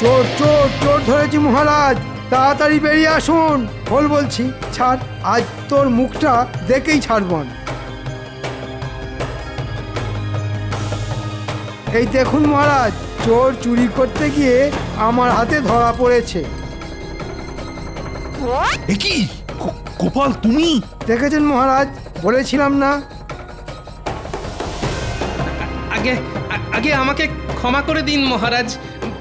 চোর চোর চোর ধরেছি মহারাজ, তাড়াতাড়ি বেরিয়ে আসুন। বল বলছি, ছাড়, আজ তোর মুখটা দেখেই ছাড়ব না। এই দেখুন মহারাজ, চোর চুরি করতে গিয়ে আমার হাতে ধরা পড়েছে। এ কি গোপাল, তুমি? দেখেছেন মহারাজ, বলেছিলাম না? আগে আগে আমাকে ক্ষমা করে দিন মহারাজ,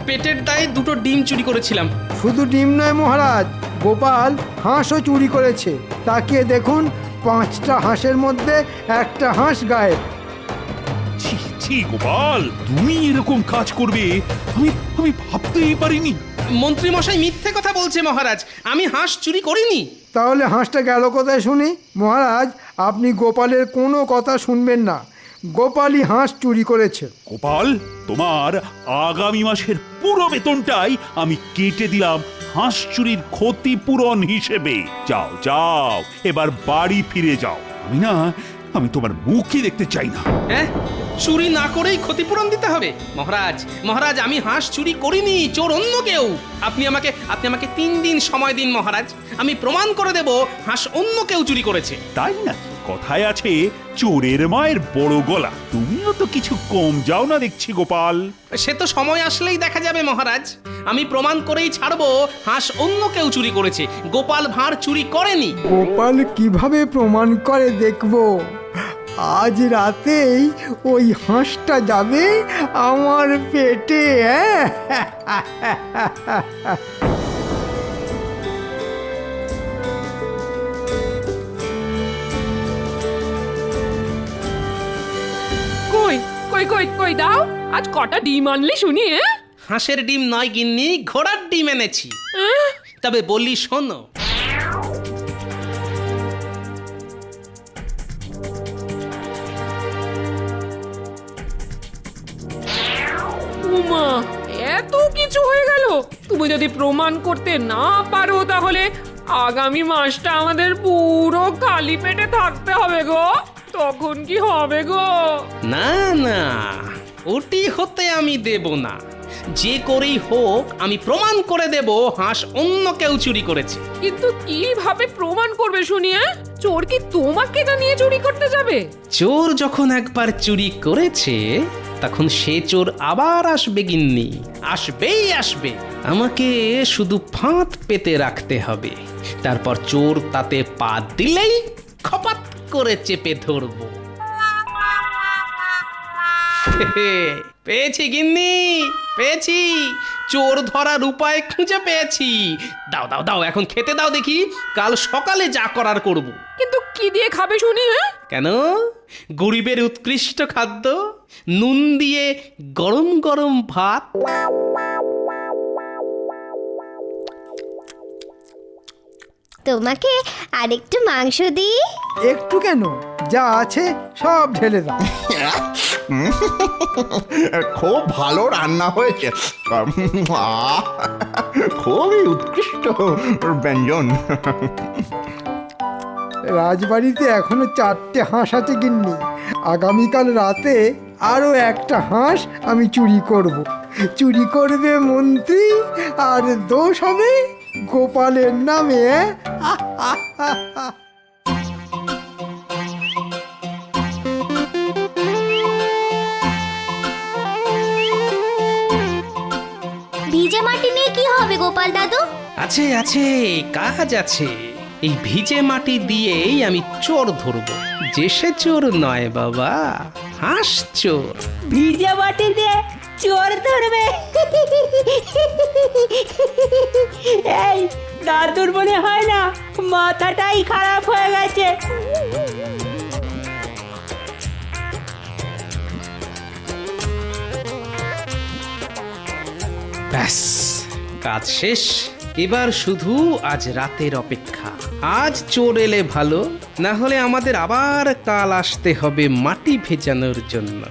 পেটের দায়ে দুটো ডিম চুরি করেছিলাম। শুধু ডিম নয় মহারাজ, গোপাল হাঁসও চুরি করেছে। তাকিয়ে দেখুন, 5টা হাঁসের মধ্যে একটা হাঁস গায়েব। ছি ছি গোপাল, তুমি এরকম কাজ করবে আমি আমি ভাবতেই পারিনি। মন্ত্রী মশাই মিথ্যে কথা বলছে মহারাজ, আমি হাঁস চুরি করিনি। তাহলে হাঁসটা গেল কোথায় শুনি? মহারাজ, আপনি গোপালের কোনো কথা শুনবেন না। গোপালই হাঁস চুরি করেছে। গোপাল, তোমার আগামী মাসের পুরো বেতনটাই আমি কেটে দিলাম হাঁস চুরির ক্ষতিপূরণ হিসেবে। যাও যাও, এবার বাড়ি ফিরে যাও। আমি তোমার মুখই দেখতে চাই না। হ্যাঁ, চুরি না করেই ক্ষতিপূরণ দিতে হবে? মহারাজ মহারাজ, আমি হাঁস চুরি করিনি, চোর অন্য কেউ। আপনি আমাকে 3 দিন সময় দিন মহারাজ, আমি প্রমাণ করে দেব হাঁস অন্য কেউ চুরি করেছে। তাই না? কথায় আছে চোরের মায়ের বড় গলা। তুমিও তো কিছু কম যাও না দেখছি গোপাল। সে তো সময় আসলেই দেখা যাবে মহারাজ। আমি প্রমাণ করেই ছাড়বো হাঁস অন্য কেউ চুরি করেছে, গোপাল ভাঁড় চুরি করেনি। গোপাল কিভাবে প্রমাণ করে দেখব। আজ রাতেই ওই হাঁসটা যাবে আমার পেটে। কই কই কই কই দাও, আজ কটা ডিম আনলি শুনি? হাঁসের ডিম নয় গিন্নি, ঘোড়ার ডিম এনেছি। তবে বলি শোনো। উমা, এত কিছু হয়ে গেল! তুমি যদি প্রমাণ করতে না পারো তাহলে আগামী মাসটা আমাদের পুরো খালি পেটে থাকতে হবে গো। তখন কি হবে গো? না না, ওটি হতে আমি দেব না। যে করেই হোক আমি প্রমাণ করে দেব হাঁস অন্য কেউ চুরি করেছে। কিন্তু কিভাবে প্রমাণ করবে শুনি? চোর কি তোমাকে জানিয়ে চুরি করতে যাবে? চোর যখন একবার চুরি করেছে তখন সে চোর আবার আসবে গিন্নি, আসবেই আসবে। আমাকে শুধু ফাঁদ পেতে রাখতে হবে, তারপর চোর তাতে পা দিলেই খপাত করে চেপে ধরবো। পেয়েছি গিন্নি, পেয়েছি। চোর ধরার উপায় খুঁজে পেয়েছি। দাও দাও দাও, এখন খেতে দাও দেখি, কাল সকালে যা করার করব। কিন্তু কি দিয়ে খাবে শুনি? কেন? গরিবের উৎকৃষ্ট খাদ্য, নুন দিয়ে গরম গরম ভাত। তোমাকে আরেকটু মাংস দিই? একটু কেন, যা আছে সব ঢেলে দাও। খুব ভালো রান্না হয়েছে, খুবই উৎকৃষ্ট ব্যঞ্জন। রাজবাড়িতে এখনো 4টে হাঁস আছে গিন্নি। আগামীকাল রাতে আরো একটা হাঁস আমি চুরি করব। চুরি করবে মন্ত্রী, আর দোষ হবে গোপালের নামে। ভিজে মাটি নিয়ে কি হবে গোপাল দাদু? আছে আছে, কাজ আছে। এই ভিজে মাটি দিয়েই আমি চোর ধরবো। যে সে চোর নয় বাবা, হাঁস চোর। ভিজে মাটি দিয়ে চোর ধরবে? এই দাদুর মনে হয় না মাথাটাই খারাপ হয়ে গেছে। ব্যাস, কাজ শেষ। এবার শুধু আজ রাতের অপেক্ষা। আজ চোর এলে ভালো, না হলে আমাদের আবার কাল আসতে হবে মাটি ভেজানোর জন্য।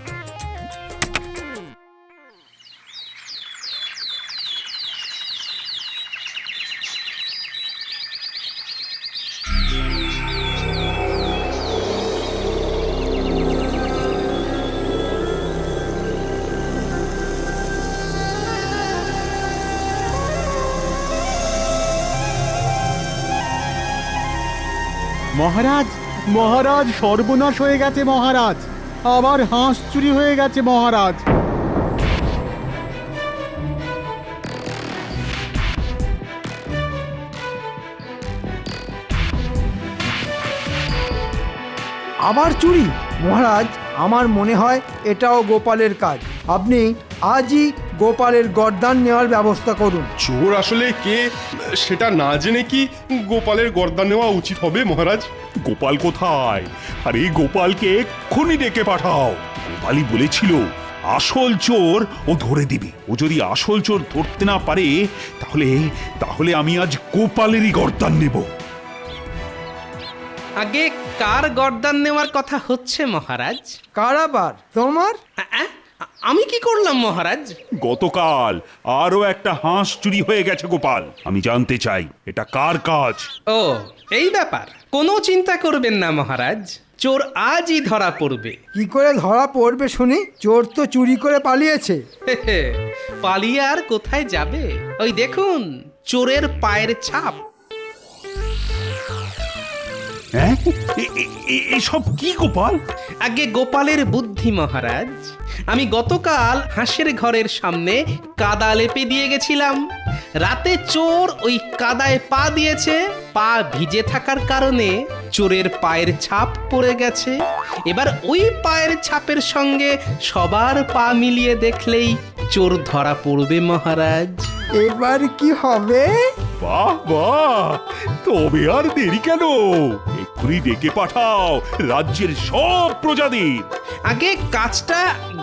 মহারাজ মহারাজ সর্বনাশ হয়ে গেছে মহারাজ, আবার হাঁস চুরি হয়ে গেছে মহারাজ। আবার চুরি? মহারাজ, আমার মনে হয় এটাও গোপালের কাজ। আপনি আজই গোপালের গর্দান নেওয়ার ব্যবস্থা করুন। চোর আসলে কে সেটা না জেনে কি গোপালের গর্দান নেওয়া উচিত হবে মহারাজ? গোপাল কোথায়? আরে গোপালকে এক্ষুনি ডেকে পাঠাও। গোপালই বলেছিল আসল চোর ও ধরে দিবে। ও যদি আসল চোর ধরতে না পারে তাহলে তাহলে আমি আজ গোপালেরই গর্দান নেব। আগে কার গর্দান নেওয়ার কথা হচ্ছে মহারাজ? কারাবার তোমার? আমি কি করলাম মহারাজ? গতকাল আরো একটা হাঁস চুরি হয়ে গেছে গোপাল। আমি জানতে চাই এটা কার কাজ। ও এই ব্যাপার, কোনো চিন্তা করবেন না মহারাজ, চোর আজই ধরা পড়বে। কি করে ধরা পড়বে শুনি? চোর তো চুরি করে পালিয়েছে। পালিয়ে আর কোথায় যাবে? ওই দেখুন চোরের পায়ের ছাপ। হ্যাঁ, এসব কি গোপাল? আগে গোপালের বুদ্ধি মহারাজ। আমি গতকাল হাঁসের ঘরের সামনে কাদা লেপে দিয়ে গেছিলাম। রাতে চোর ওই কাদায় পা দিয়েছে, পা ভিজে থাকার কারণে চোরের পায়ের ছাপ পড়ে গেছে। এবার ওই পায়ের ছাপের সঙ্গে সবার পা মিলিয়ে দেখলেই চোর ধরা পড়বে মহারাজ। এবার কি হবে? বাহ বাহ, তবে আর দেরি কেন? এক্ষুনি ডেকে পাঠাও রাজ্যের সব প্রজাদের। আগে কাজটা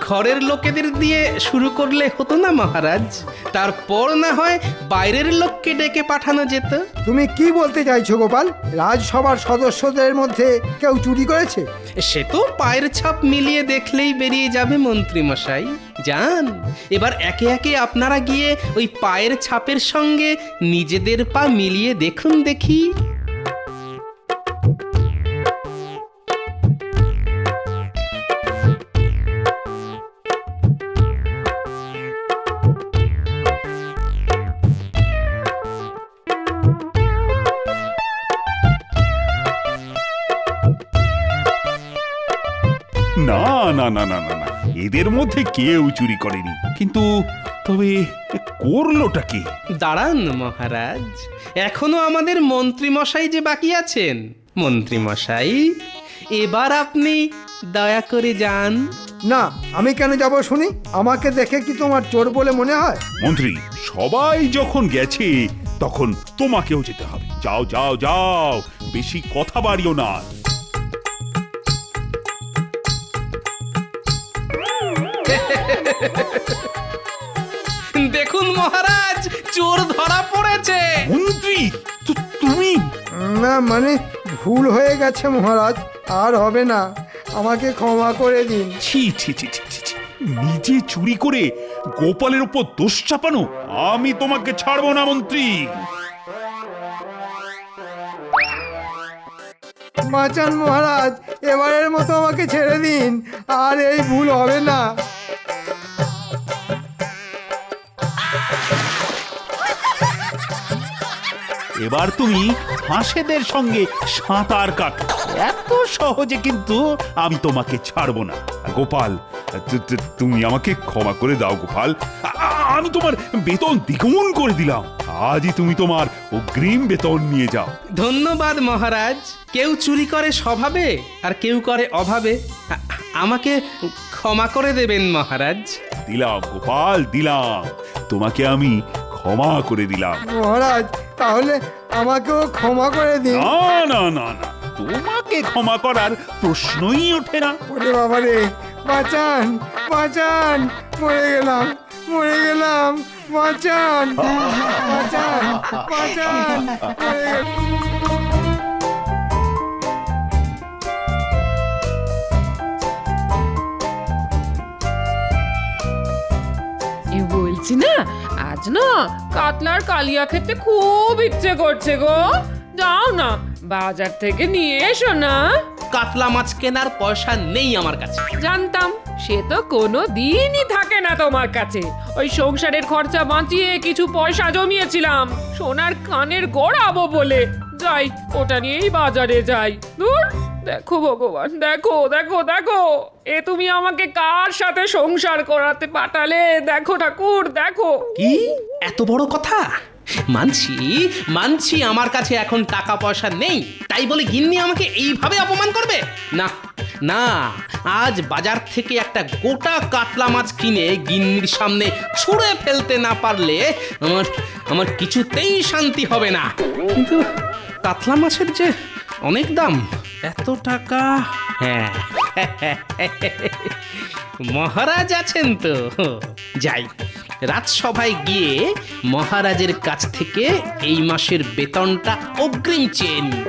ঘরের লোকেদের দিয়ে শুরু করলে হতো না মহারাজ? তারপর না হয় বাইরের লোককে ডেকে পাঠানো যেত। তুমি কি বলতে চাইছো গোপাল? রাজসভার সদস্যদের মধ্যে কেউ চুরি করেছে? সে তো পায়ের ছাপ মিলিয়ে দেখলেই বেরিয়ে যাবে মন্ত্রী মশাই। যান, এবার একে একে আপনারা গিয়ে ওই পায়ের ছাপের সঙ্গে নিজেদের পা মিলিয়ে দেখুন দেখি। না না না না না না, এদের মধ্যে কেউ চুরি করেনি। কিন্তু তবে করলোটা কি? দাঁড়ান মহারাজ, এখনো আমাদের মন্ত্রী মশাই যে বাকি আছেন। মন্ত্রী মশাই, এবার আপনি দয়া করে যান। না, আমি কেন যাব শুনি? আমাকে দেখে কি তোমার চোর বলে মনে হয়? মন্ত্রী, সবাই যখন গেছে তখন তোমাকেও যেতে হবে। যাও যাও যাও, বেশি কথা বাড়িও না। দেখুন মহারাজ, চোর ধরা পড়েছে। মন্ত্রী, তুমি? না মানে ভুল হয়ে গেছে মহারাজ, আর হবে না, আমাকে ক্ষমা করে দিন। ছি ছি ছি ছি ছি ছি, নিজে চুরি করে গোপালের উপর দোষ চাপানো? আমি তোমাকে ছাড়বো না মন্ত্রী। বাঁচান মহারাজ, এবারের মতো আমাকে ছেড়ে দিন, আর এই ভুল হবে না। এবার তুমি হাঁসেদের সঙ্গে সাঁতার কাটো। এত সহজে কিন্তু আমি তোমাকে ছাড়বো না। গোপাল, তুমি আমাকে ক্ষমা করে দাও গোপাল। আমি তোমার বেতন দ্বিগুণ করে দিলাম। আজই তুমি তোমার অগ্রিম বেতন নিয়ে যাও। ধন্যবাদ মহারাজ। কেউ চুরি করে স্বভাবে আর কেউ করে অভাবে। আমাকে ক্ষমা করে দেবেন মহারাজ। দিলাম গোপাল, দিলাম। তোমাকে আমি ক্ষমা করে দিলাম। মহারাজ, তাহলে আমাকেও ক্ষমা করে দিন। না না না না, তোমাকে ক্ষমা করার প্রশ্নই ওঠে না। ওরে বাবা রে, বাঁচান বাঁচান, মরে গেলাম মরে গেলাম, বাঁচান বাঁচান বাঁচান, মরে গেলাম। বলছি না, আজ না কাতলার কালিয়া খেতে খুব ইচ্ছে করছে গো। যাও না, বাজার থেকে নিয়ে এসো না। কাতলা মাছ কেনার পয়সা নেই আমার কাছে। জানতাম, সে তো কোনো দিনই থাকে না তোমার কাছে। ওই সংসারের খরচা বাঁচিয়ে কিছু পয়সা জমিয়েছিলাম সোনার কানের গড়াবো বলে। চাই ওটা নিয়েই বাজারে যাই। দূর, দেখো ভগবান, দেখো দেখো দেখো, এ তুমি আমাকে কার সাথে সংসার করাতে পাঠালে? দেখো ঠাকুর, দেখো। কি এত বড় কথা? মানছি মানছি আমার কাছে এখন টাকা পয়সা নেই, তাই বলে গিন্নি আমাকে এইভাবে অপমান করবে? না না, আজ বাজার থেকে একটা গোটা কাতলা মাছ কিনে গিন্নির সামনে ছুঁড়ে ফেলতে না পারলে আমার আমার কিছুতেই শান্তি হবে না। কিন্তু কাতলা মাছের যে অনেক দাম, এত টাকা। হ্যাঁ, মহারাজ আছেন তো, যাই রাজসভায় গিয়ে মহারাজের কাছ থেকে এই মাসের বেতনটা অগ্রিম চেয়ে নিই।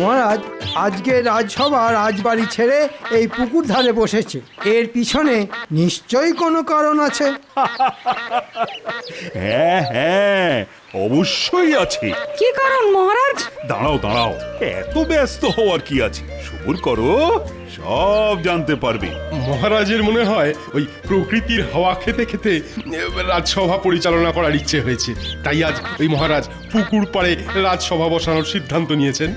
মহারাজ, আজকে রাজসভা রাজবাড়ি ছেড়ে এই পুকুর ধারে বসেছে, এর পিছনে নিশ্চয়ই কোনো কারণ আছে। হ্যাঁ হ্যাঁ, অবশ্যই আছে। কি কারণ মহারাজ? দাঁড়াও দাঁড়াও, এত ব্যস্ত হওয়ার কি আছে, সবুর করো, সব জানতে পারবে। মহারাজের মনে হয় ওই প্রকৃতির হাওয়া খেতে খেতে রাজসভা পরিচালনা করার ইচ্ছে হয়েছে, তাই আজ ওই মহারাজ পুকুর পাড়ে রাজসভা বসানোর সিদ্ধান্ত নিয়েছেন।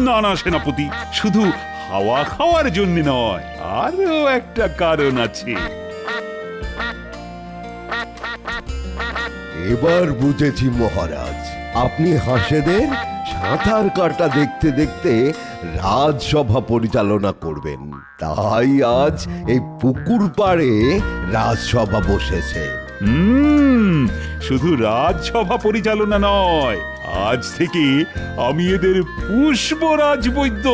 না না সেনাপতি, শুধু হাওয়া খাওয়ার জন্য নয়, আরো একটা কারণ আছে। এবার বুঝেছি মহারাজ, আপনি হাঁসেদের সাঁতার কাটা দেখতে দেখতে রাজসভা পরিচালনা করবেন, তাই আজ এই পুকুর পাড়ে রাজসভা বসেছে। শুধু রাজসভা পরিচালনা নয়, আজ থেকে আমি এদের পুষ্পরাজ বৈদ্য।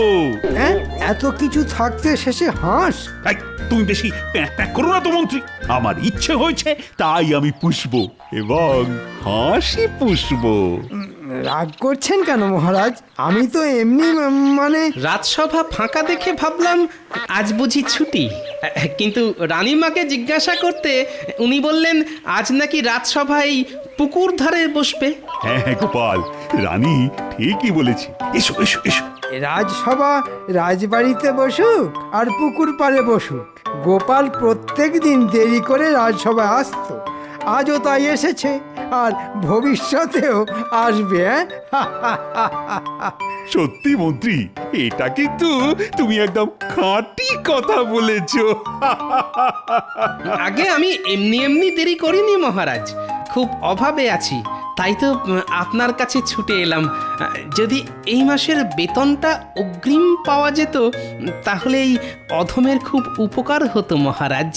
হ্যাঁ, এত কিছু থাকতে শেষে হাঁস? এই, তুমি বেশি প্যাঁক প্যাঁক করো না তো মন্ত্রী, আমার ইচ্ছে হয়েছে তাই আমি পুষবো এবং হাসি পুষবো। রাগ করছেন কেন মহারাজ? আমি তো এমনি মানে রাজসভা ফাঁকা দেখে ভাবলাম আজ বুঝি ছুটি, কিন্তু রানীমাকে জিজ্ঞাসা করতে উনি বললেন আজ নাকি রাজসভায় পুকুর ধারে বসবে। হ্যাঁ হ্যাঁ গোপাল, রানী ঠিকই বলেছে, এসো এসো এসো। রাজসভা রাজবাড়িতে বসুক আর পুকুর পাড়ে বসুক, গোপাল প্রত্যেক দিন দেরি করে রাজসভায় আসতো, আজও তাই এসেছে আর ভবিষ্যতেও আসবে। সত্যি মন্ত্রী, এটা কিন্তু তুমি একদম খাঁটি কথা বলেছো। আগে আমি এমনি এমনি দেরি করিনি মহারাজ, খুব অভাবে আছি, তাই তো আপনার কাছে ছুটে এলাম। যদি এই মাসের বেতনটা অগ্রিম পাওয়া যেত তাহলে এই অধমের খুব উপকার হতো মহারাজ।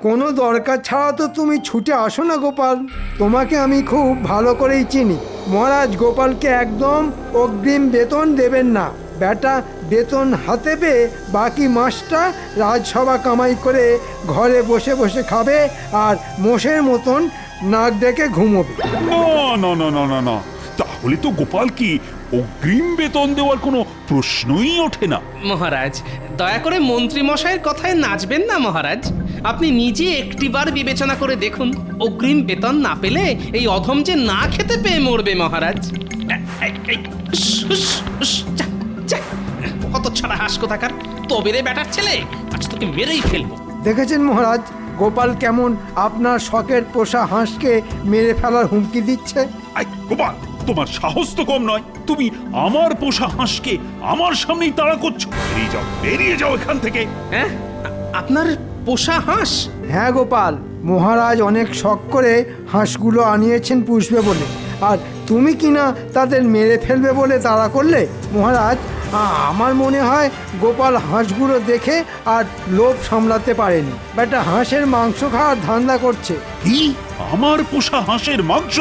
কোনো দরকার ছাড়া তো তুমি ছুটে আসো না গোপাল, তোমাকে আমি খুব ভালো করেই চিনি। মহারাজ গোপালকে একদম অগ্রিম বেতন দেবেন না, বেটা বেতন হাতে পেয়ে বাকি মাসটা রাজসভা কামাই করে ঘরে বসে বসে খাবে আর মোষের মতন নাক ডেকে ঘুমোবে। না না না না না না, তাহলে তো গোপাল কি অগ্রিম বেতন দেওয়ার কোনো প্রশ্নই ওঠে না। মহারাজ দয়া করে মন্ত্রী মশাইয়ের কথায় নাচবেন না মহারাজ, আপনি নিজে একটিবার বিবেচনা করে দেখুন, অগ্রিম বেতন না পেলে এই অধম যে না খেতে পেয়ে মরবে মহারাজ। কত ছাড়া হাস কোথাকার, তবে রে বেটার ছেলে, আজ তোকে মেরেই ফেলবো। দেখেছেন মহারাজ গোপাল কেমন আপনার শখের পোষা হাঁসকে মেরে ফেলার হুমকি দিচ্ছে। আই গোপাল, তোমার সাহস তো কম নয়, তুমি আমার পোষা হাঁসকে আমার সামনেই তাড়া করছো। বেরিয়ে যাও, বেরিয়ে যাও এখান থেকে। হ্যাঁ, আপনার পোষা হাঁস? হ্যাঁ গোপাল, মহারাজ অনেক শখ করে হাঁসগুলো আনিয়েছেন পুষবে বলে, আর তুমি কিনা তাদের মেরে ফেলবে বলে তাড়া করলে। মহারাজ আমার মনে হয় গোপাল হাঁসগুলো দেখে আর লোভ সামলাতে পারেনি, বেটা হাঁসের মাংস খাওয়ার ধান্দা করছে। কি, আমার পোষা হাঁসের মাংস?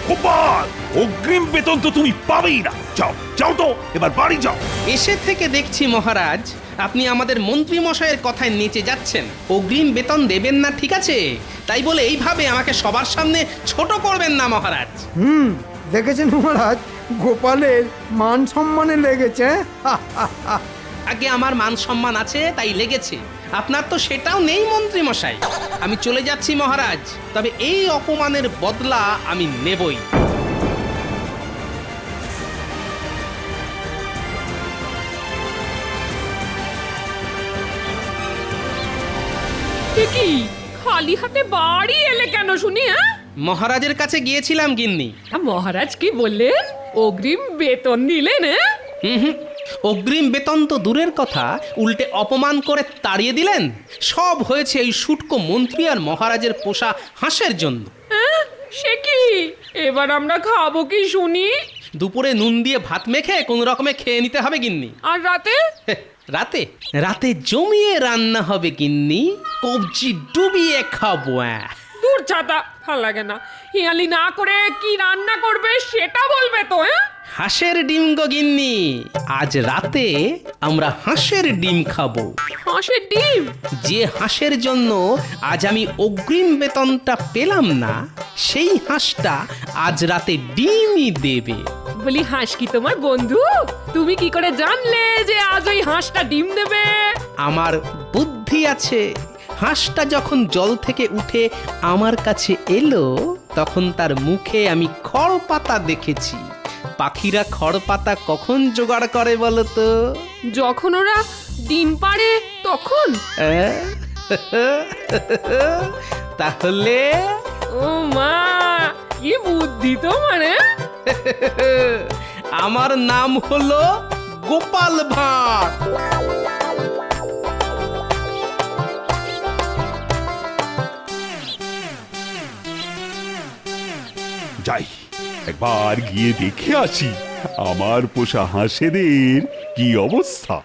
গোপাল, অগ্রিম বেতন তো তুমি পাবেই না, যাও যাও তো, এবার বাড়ি যাও। এসে থেকে দেখছি মহারাজ আপনি আমাদের মন্ত্রী মশাইয়ের কথায় নেচে যাচ্ছেন, অগ্রিম বেতন দেবেন না ঠিক আছে, তাই বলে এইভাবে আমাকে সবার সামনে ছোট করবেন না মহারাজ। দেখেছেন মহারাজ, গোপালের মান সম্মানে লেগেছে। আগে আমার মান সম্মান আছে তাই লেগেছে, আপনার তো সেটাও নেই মন্ত্রী মশাই। আমি চলে যাচ্ছি মহারাজ, তবে এই অপমানের বদলা আমি নেবই। কি খালি হাতে বাড়ি এলে কেন শুনি? হ্যাঁ, মহারাজের কাছে গিয়েছিলাম গিন্নি। মহারাজ কি বললেন? অগ্রিম বেতন দিলেন? হুম, অগ্রিম বেতন তো দূরের কথা, উল্টে অপমান করে তাড়িয়ে দিলেন। সব হয়েছে এই শুটকো মন্ত্রী আর মহারাজের পোষা হাঁসের জন্য। সে কি? এবার আমরা খাবো কি শুনি? দুপুরে নুন দিয়ে ভাত মেখে কোনো রকমে খেয়ে নিতে হবে গিন্নি। আর রাতে? রাতে রাতে জমিয়ে রান্না হবে গিন্নি, কবজি ডুবিয়ে খাবো। দূর ছাতা, ভাল লাগে না। হিয়ালি না করে কি রান্না করবে সেটা বলবে তো। হাঁসের ডিম গো গিন্নি, আজ রাতে আমরা হাঁসের ডিম খাবো। হাঁসের ডিম? যে হাঁসের জন্য আজ আমি অগ্রিম বেতনটা পেলাম না, সেই হাঁসটা আজ রাতে ডিমই দেবে। বলি, হাঁস কি তোমার বন্ধু? তুমি কি করে জানলে যে আজ ওই হাঁসটা ডিম দেবে? আমার বুদ্ধি আছে। হাঁসটা যখন জল থেকে উঠে আমার কাছে এলো, তখন তার মুখে আমি খড় পাতা দেখেছি। পাখিরা খড় পাতা কখন জোগাড় করে বলো তো? যখন ওরা ডিম পাড়ে তখন। তাহলে ও মা, কি বুদ্ধি তোমার! আমার নাম হলো গোপাল ভাঁড়। যাই, একবার গিয়ে দেখে আসি আমার পোষা হাঁসেদের কি অবস্থা।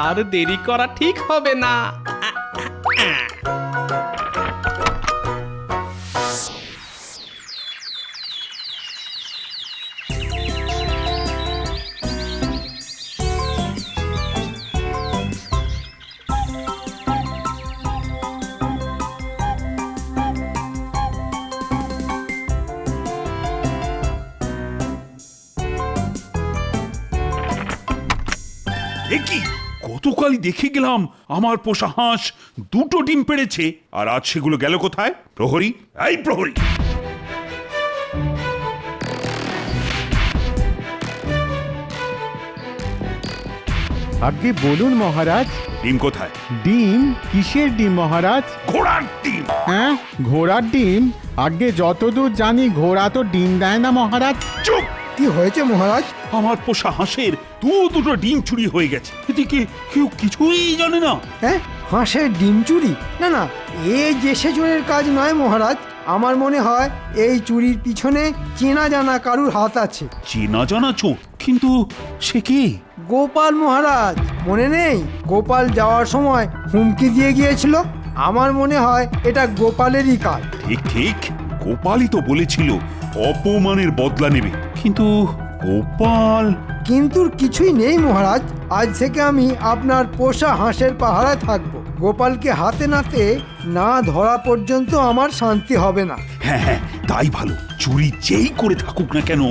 আর দেরি করা ঠিক হবে না। কি গতকালই দেখে গেলাম আমার পোষা হাঁস দুটো ডিম পেড়েছে, আর আজ সেগুলো গেল কোথায়? প্রহরী, এই প্রহরী! আগে বলুন মহারাজ। ডিম কোথায়? ডিম? কিসের ডিম মহারাজ? ঘোড়ার ডিম। হ্যাঁ, ঘোড়ার ডিম? আগে যতদূর জানি ঘোড়া তো ডিম দেয় না মহারাজ। চুপ! কি হয়েছে মহারাজ? আমার পোষা হাঁসের দুটো ডিম চুরি হয়ে গেছে, এদিকে কেউ কিছুই জানে না। হ্যাঁ, হাঁসের ডিম চুরি? না না, এই যে সেজনের কাজ নয় মহারাজ। আমার মনে হয় এই চুরির পিছনে চেনা জানা কারুর হাত আছে। চেনা জানা চোর? কিন্তু সে কে? গোপাল মহারাজ, মনে নেই? গোপাল যাওয়ার সময় হুমকি দিয়ে গিয়েছিল। আমার মনে হয় এটা গোপালেরই কাজ। ঠিক ঠিক, গোপালই তো বলেছিল অপমানের বদলা নেবে। কিন্তু গোপাল? কিন্তু কিছুই নেই মহারাজ। আজ থেকে আমি আপনার পোষা হাঁসের পাহারায় থাকবো। গোপালকে হাতে নাতে না ধরা পর্যন্ত আমার শান্তি হবে না। হ্যাঁ হ্যাঁ, তাই ভালো। চুরি যেই করে থাকুক না কেন,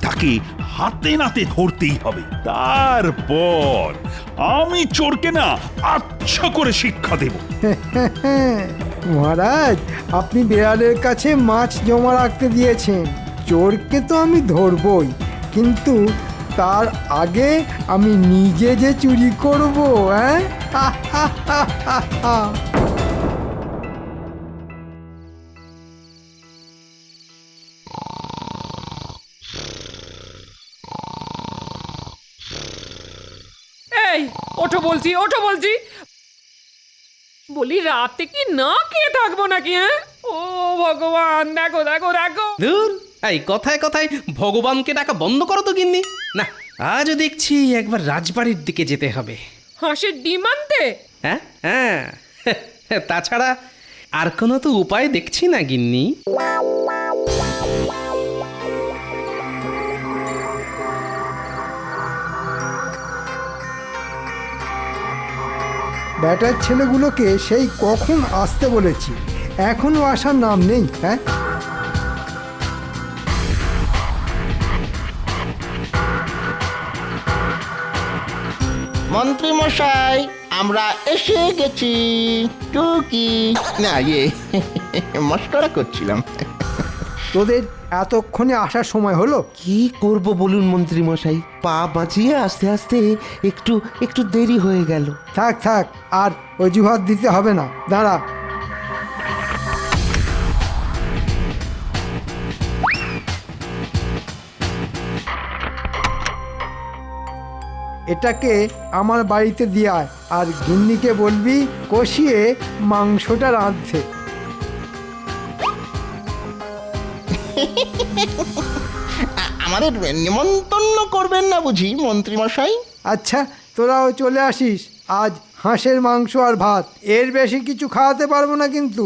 তাকে হাতে নাতে ধরতেই হবে। তারপর আমি চোরকে না আচ্ছা করে শিক্ষা দেব। মহারাজ, আপনি বিড়ালের কাছে মাছ জমা রাখতে দিয়েছেন। চোরকে তো আমি ধরবই, কিন্তু তার আগে আমি নিজে যে চুরি করব। হ্যাঁ, এই ওঠো বলছি, ওঠো বলছি। বলি, রাতে কি না খেয়ে থাকবো নাকি? ও ভগবান, দেখো দেখো দেখো। ধুর, এই কথায় কথায় ভগবানকে ডাকা বন্ধ করো তো গিন্নি। না, আজও দেখছি একবার রাজবাড়ির দিকে যেতে হবে। হাঁসের ডিম আনতে? হ্যাঁ হ্যাঁ, তাছাড়া আর কোনো তো উপায় দেখছি না গিন্নি। ব্যাটার ছেলেগুলোকে সেই কখন আসতে বলেছি, এখনো আসার নাম নেই। হ্যাঁ, মন্ত্রী মশাই আমরা এসে গেছি। টুকি না মস্করা করছিলাম। তোদের এতক্ষণে আসার সময় হলো? কি করব বলুন মন্ত্রী মশাই, পা বাঁচিয়ে আস্তে আস্তে একটু একটু দেরি হয়ে গেল। থাক থাক, আর অজুহাত দিতে হবে না, দাঁড়া। এটাকে আমার বাড়িতে দিয়ে আয়, আর গিন্নিকে বলবি কষিয়ে মাংসটা রাঁধতে। আমাদের নিমন্ত্রণ করবেন না বুঝি মন্ত্রী মশাই? আচ্ছা, তোরাও চলে আসিস। আজ হাঁসের মাংস আর ভাত, এর বেশি কিছু খাওয়াতে পারবো না কিন্তু।